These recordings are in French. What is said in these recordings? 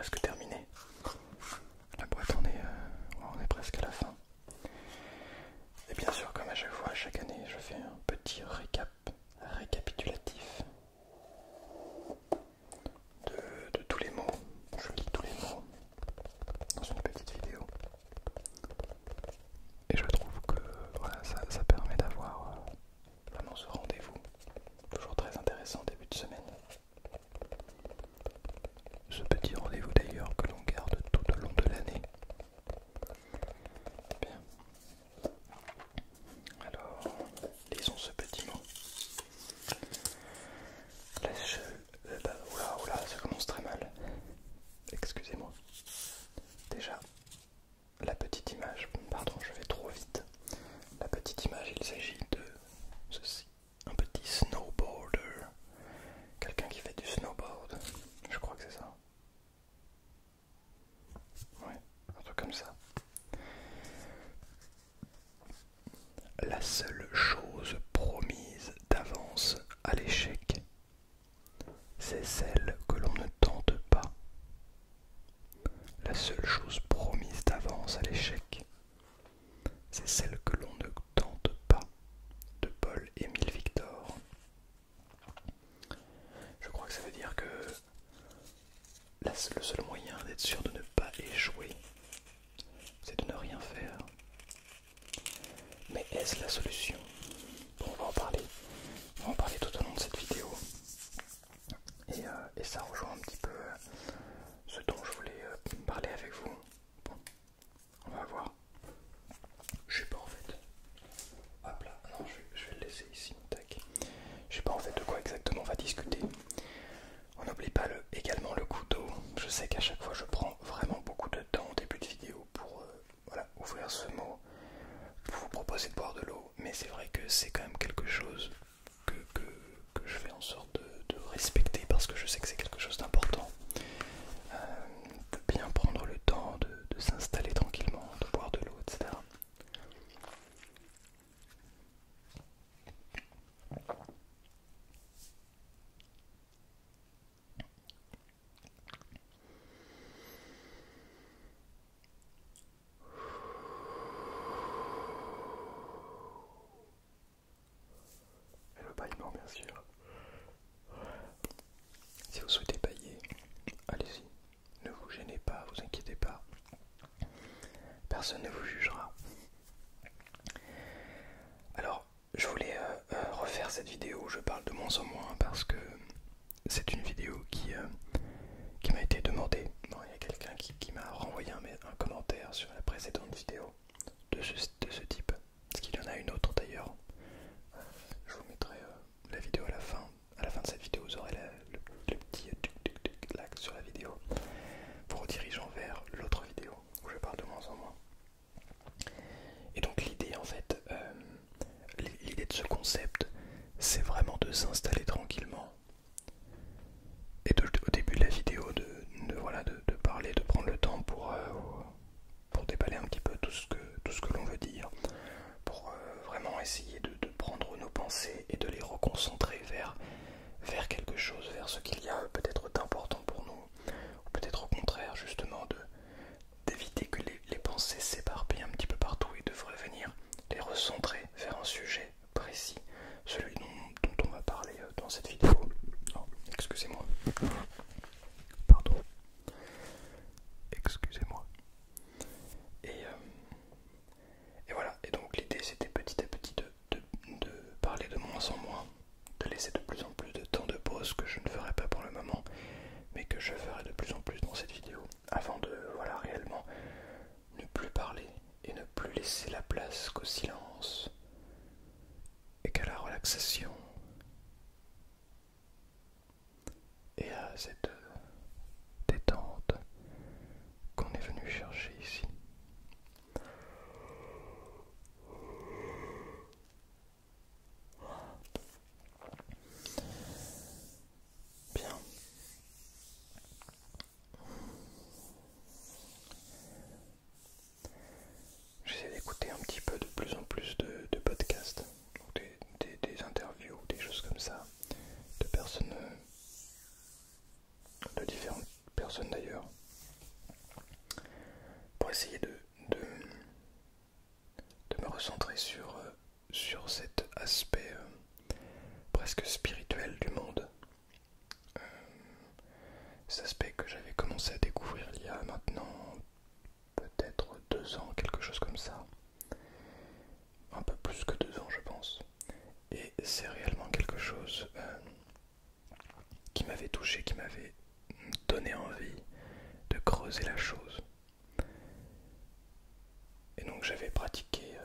presque terminé. La boîte on est presque à la fin. Et bien sûr, comme à chaque fois, chaque année, je fais un petit récapitulatif de tous les mots. Je lis tous les mots dans une petite vidéo. Et je trouve que voilà, ça permet d'avoir vraiment ce rendez-vous. Toujours très intéressant en début de semaine. Ce petit rendez-vous d'ailleurs que l'on garde tout au long de l'année. Bien. Alors, lisons ce petit mot. Oula, ça commence très mal. Excusez-moi. Déjà, la petite image. Pardon, je vais trop vite. La petite image, il s'agit de ceci. Un petit snowboarder. Quelqu'un qui fait du snowboard. Je crois que c'est ça. Ouais, un truc comme ça. La seule chose promise d'avance à l'échec, c'est celle que l'on ne tente pas. La seule chose promise d'avance à l'échec, c'est celle que l'on ne tente pas. De Paul-Émile Victor. Je crois que ça veut dire que le seul moyen d'être sûr de ne pas échouer, c'est de ne rien faire. Mais est-ce la solution? Bon, on va en parler. On va en parler tout au long de cette vidéo. Et ça rejoint un petit peu ce dont je voulais parler avec vous. Bon, on va voir. Je sais pas en fait. Hop là, non, je vais le laisser ici. Tac. Je sais pas en fait de quoi exactement on va discuter. On n'oublie pas également le couteau. Je sais qu'à chaque fois je prends vraiment beaucoup de temps au début de vidéo pour voilà, ouvrir ce mot, pour vous proposer de boire de l'eau, mais c'est vrai que c'est quand même quelque chose que je fais en sorte de respecter parce que je sais que c'est quelque chose d'important. De bien prendre le temps de s'installer tranquillement, de boire de l'eau, etc. Et le bâillement, bien sûr. Si vous souhaitez pailler, allez-y. Ne vous gênez pas, vous inquiétez pas. Personne ne vous jugera. Alors, je voulais refaire cette vidéo où je parle de moins en moins parce que c'est une vidéo qui m'a été demandée. Bon, il y a quelqu'un qui m'a renvoyé un commentaire sur la précédente vidéo de ce type. Parce qu'il y en a une autre d'ailleurs. Je vous mettrai la vidéo à la fin. À la fin de cette vidéo, vous aurez le petit là sur la vidéo pour redirigeant vers l'autre vidéo où je parle de moins en moins. Et donc l'idée en fait, l'idée de ce concept, c'est vraiment de s'installer tranquillement et au début de la vidéo de parler, de prendre le temps pour déballer un petit peu tout ce que l'on veut dire, pour vraiment essayer de prendre nos pensées et de les reconcentrer vers quelque chose, vers ce qu'il y a peut-être d'important pour nous, ou peut-être au contraire justement d'éviter que les pensées s'éparpillent un petit peu partout et de revenir les recentrer vers un sujet précis, celui dont on va parler dans cette vidéo. Oh, excusez-moi. Pardon. Excusez-moi. Et voilà, et donc l'idée c'était petit à petit de parler de moins en moins, de laisser de plus en plus de temps de pause que je ne ferai pas pour le moment, mais que je ferai de plus en plus dans cette vidéo, avant de voilà réellement ne plus parler et ne plus laisser la place qu'au silence et qu'à la relaxation et à cette détente qu'on est venu chercher ici. Bien. J'essaie d'écouter un petit peu de plus en plus de podcasts, des interviews, des choses comme ça, de personnes, de différentes personnes d'ailleurs, presque spirituels du monde. Cet aspect que j'avais commencé à découvrir il y a maintenant peut-être 2 ans, quelque chose comme ça. Un peu plus que 2 ans, je pense. Et c'est réellement quelque chose qui m'avait touché, qui m'avait donné envie de creuser la chose. Et donc j'avais pratiqué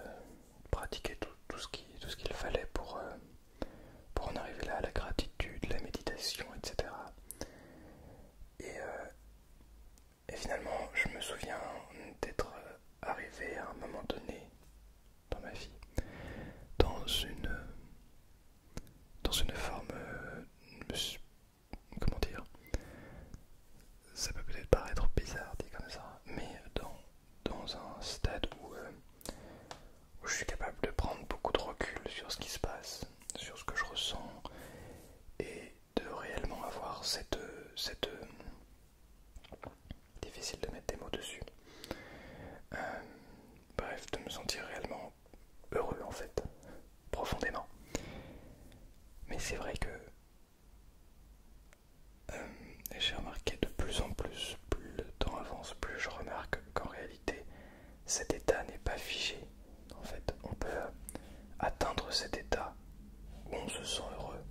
tout ce qu'il fallait pour en arriver là, la gratitude, la méditation, etc. Et finalement, je me souviens d'être arrivé à un moment donné dans ma vie dans une forme, comment dire, ça peut peut-être paraître bizarre dit comme ça, mais dans un stade où je suis capable de prendre beaucoup de recul sur ce qui se passe, sur ce que je ressens, et de réellement avoir cette difficile de mettre des mots dessus. Bref, de me sentir réellement heureux en fait, profondément. Mais c'est vrai que j'ai remarqué de plus en plus, plus le temps avance, plus je remarque qu'en réalité, cet état n'est pas figé. En fait, on peut atteindre cet état où on se sent heureux,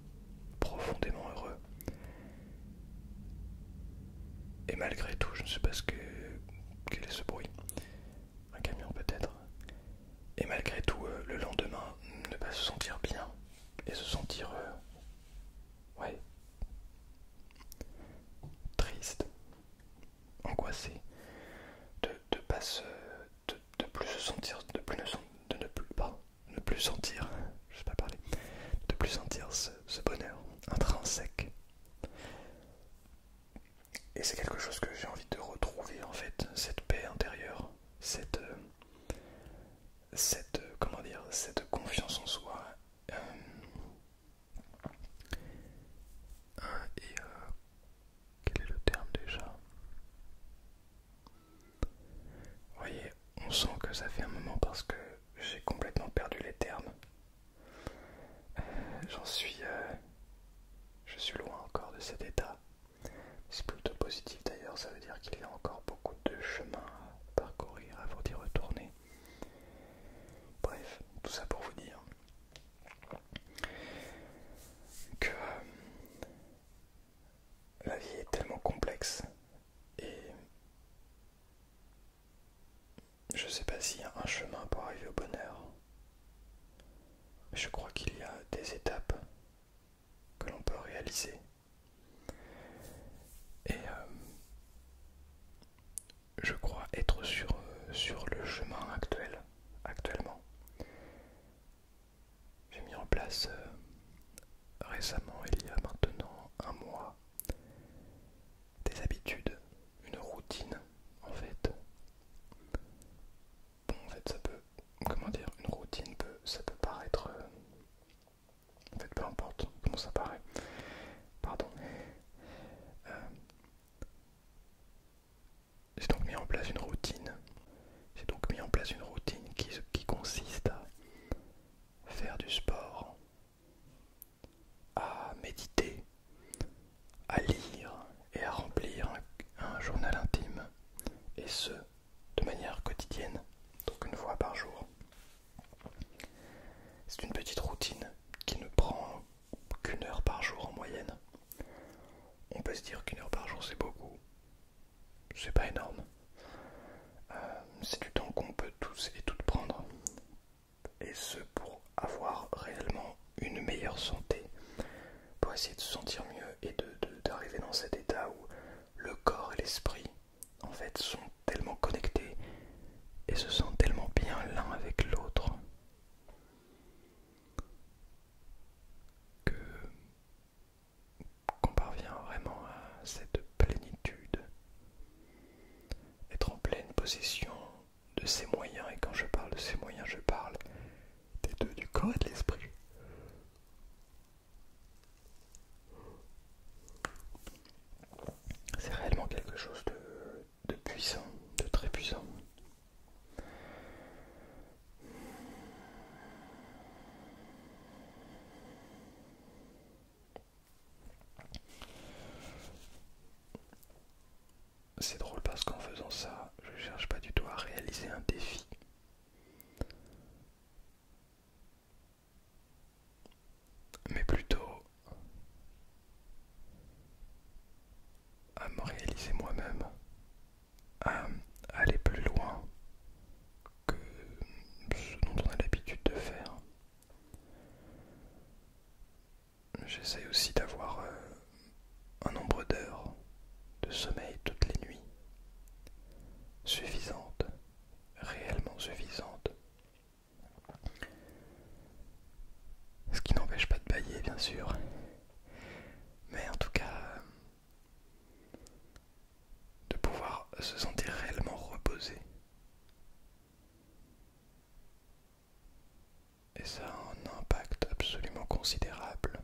profondément heureux. Et malgré tout, je ne sais pas quel est ce bruit, un camion peut-être. Et malgré tout, le lendemain, ne pas se sentir bien et se sentir, ouais, triste, angoissé, de pas se, de plus se sentir, ne plus sentir, je sais pas parler, de plus sentir ce bonheur intrinsèque. Et c'est quelque chose que j'ai envie de retrouver en fait, cette paix intérieure, comment dire, cette confiance en soi. Et quel est le terme déjà? Vous voyez, on sent que ça fait un moment parce que j'ai complètement perdu les termes. Je suis loin encore de cet état. C'est plutôt positif d'ailleurs, ça veut dire qu'il y a encore beaucoup de chemin à parcourir avant d'y retourner. Bref, tout ça pour vous dire que la vie est tellement complexe et je sais pas s'il y a un chemin pour arriver au bonheur. Mais je crois qu'il y a des étapes que l'on peut réaliser. Et je crois être sur le chemin actuellement. J'ai mis en place récemment, il y a maintenant un mois, des habitudes, une routine en fait. Bon, en fait, comment dire, une routine ça peut paraître, en fait, peu importe comment ça paraît. Pardon. J'ai donc mis en place une routine. J'ai donc mis en place une routine qui consiste à faire du sport, à méditer, à lire et à remplir un journal intime, et ce, de manière quotidienne, donc une fois par jour. C'est une petite routine qui ne prend qu'une heure par jour en moyenne. On peut se dire qu'une heure par jour c'est beaucoup, c'est pas énorme. C'est du temps qu'on peut tous et toutes prendre, et ce pour avoir réellement une meilleure santé, pour essayer de se sentir mieux et d'arriver dans cet état où le corps et l'esprit en fait sont tellement connectés et se sentent tellement bien l'un avec l'autre que qu'on parvient vraiment à cette plénitude, être en pleine possession de ses moyens. Et quand je parle de ses moyens, je parle des deux, du corps et de l'esprit. C'est réellement quelque chose de puissant, de très puissant. j'essaye aussi d'avoir un nombre d'heures de sommeil toutes les nuits suffisante, réellement suffisante. Ce qui n'empêche pas de bailler, bien sûr. Mais en tout cas, de pouvoir se sentir réellement reposé. Et ça a un impact absolument considérable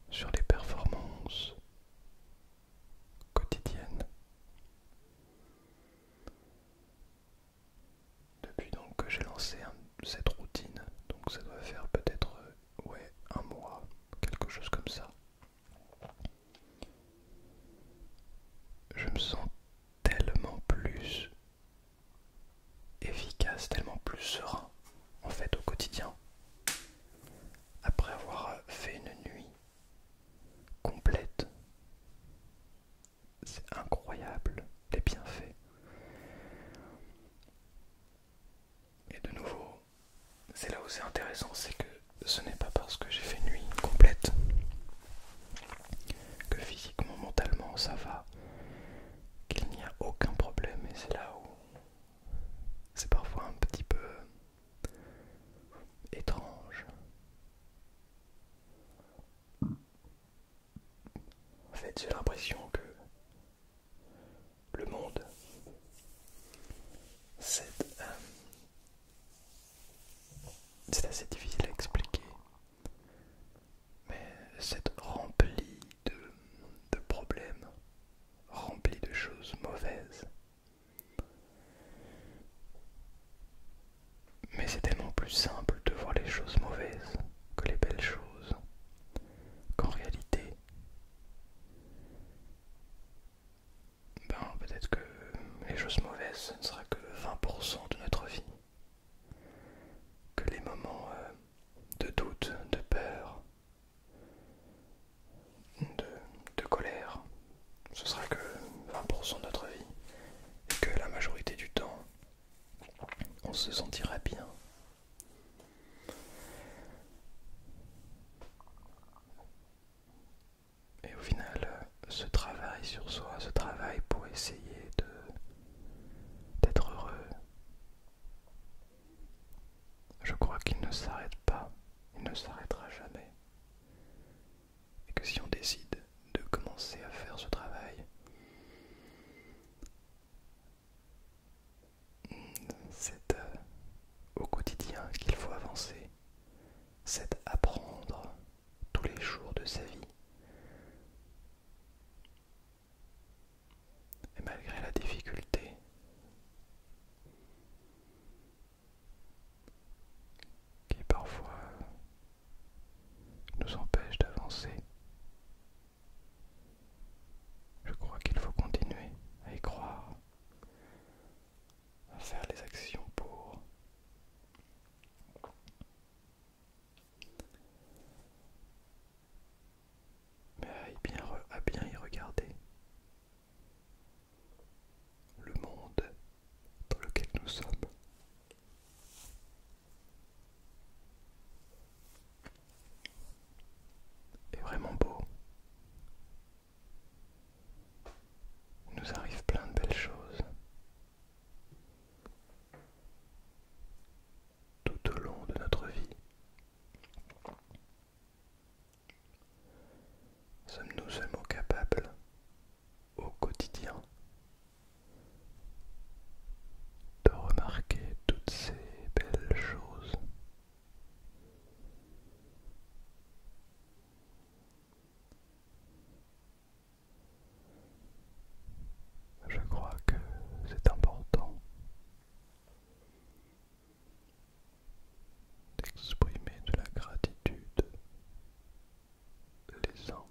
sur les performances quotidiennes. Depuis donc que j'ai lancé cette routine, donc ça doit faire peut-être ouais, un mois, quelque chose comme ça. Je me sens tellement plus efficace, tellement plus serein en fait au quotidien. Après avoir fait une nuit complète, c'est incroyable les bienfaits. Et de nouveau, c'est là où c'est intéressant, c'est que ce n'est pas parce que j'ai fait une nuit complète que physiquement, mentalement ça va, qu'il n'y a aucun problème. Et c'est là où c'est parfois un petit peu étrange. En fait, j'ai l'impression que le monde, c'est assez difficile à expliquer, mais c'est rempli de problèmes, rempli de choses mauvaises. Mais c'est tellement plus simple de voir les choses mauvaises que les belles choses, qu'en réalité, peut-être que les choses mauvaises, ce ne sera que 20% de notre vie, que les moments de doute, de peur, de colère, ce sera que 20% de notre vie, et que la majorité du temps, on se sentira bien. Et au final, ce travail sur soi, ce travail pour essayer d'être heureux, je crois qu'il ne s'arrête pas, il ne s'arrêtera jamais. Et que si on décide de commencer à faire ce travail, c'est au quotidien qu'il faut avancer, c'est apprendre tous les jours de sa vie. Et malgré la difficulté, qui parfois nous empêche d'avancer, je crois qu'il faut continuer à y croire, à faire les actions pour. Mais à bien y regarder le monde dans lequel nous sommes. Est vraiment beau. Il nous arrive plein de belles choses tout au long de notre vie. Sommes-nous seulement capables, au quotidien, de remarquer toutes ces belles choses? Je crois que c'est important d'exprimer de la gratitude les uns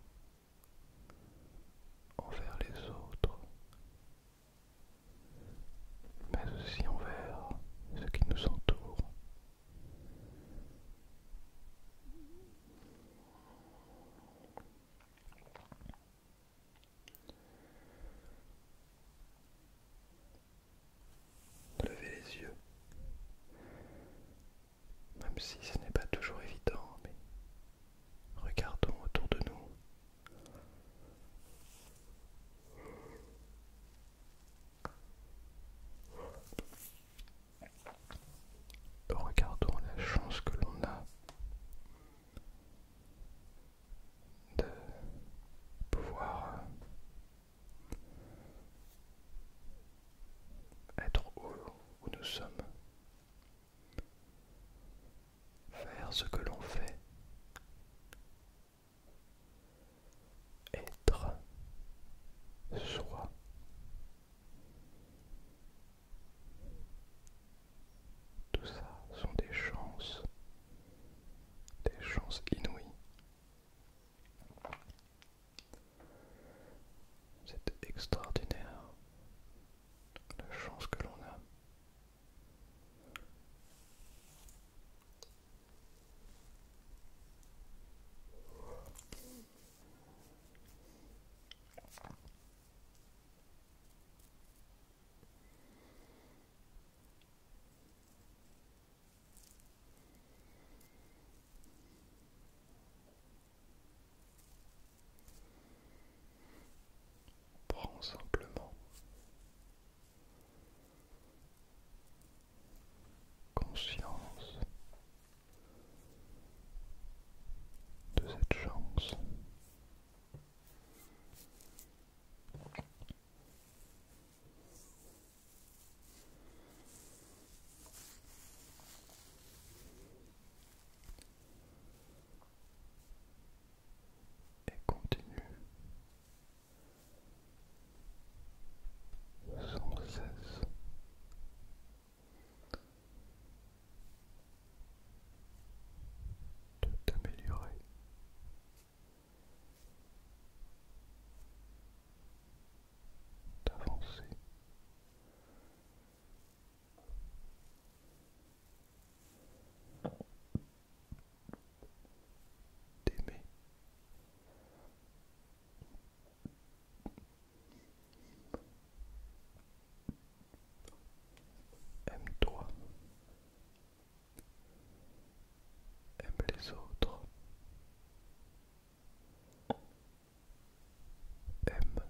t'aime.